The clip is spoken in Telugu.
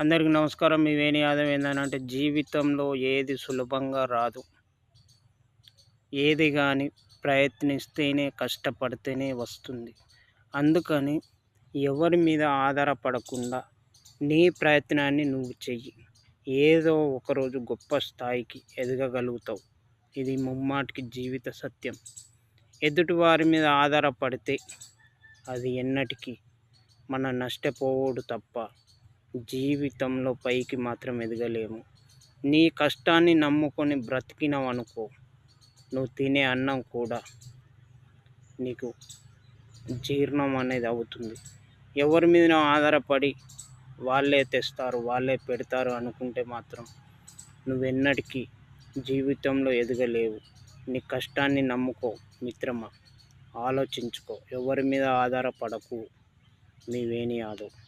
అందరికీ నమస్కారం. మీ వేణు యాదవ్. ఏందనంటే జీవితంలో ఏది సులభంగా రాదు. ఏది గాని ప్రయత్నిస్తేనే, కష్టపడితేనే వస్తుంది. అందుకని ఎవరి మీద ఆధారపడకుండా నీ ప్రయత్నాన్ని నువ్వు చెయ్యి. ఏదో ఒకరోజు గొప్ప స్థాయికి ఎదగగలుగుతావు. ఇది ముమ్మాటికి జీవిత సత్యం. ఎదుటి వారి మీద ఆధారపడితే అది ఎన్నటికీ మన నష్టపోవుడు తప్ప జీవితంలో పైకి మాత్రం ఎదగలేము. నీ కష్టాన్ని నమ్ముకొని బ్రతికినవనుకో, నువ్వు తినే అన్నం కూడా నీకు జీర్ణం అనేది అవుతుంది. ఎవరి మీద ఆధారపడి వాళ్ళే తెస్తారు, వాళ్ళే పెడతారు అనుకుంటే మాత్రం నువ్వెన్నటికీ జీవితంలో ఎదగలేవు. నీ కష్టాన్ని నమ్ముకో మిత్రమా, ఆలోచించుకో. ఎవరి మీద ఆధారపడకు. మీ వేణు యాదవ్.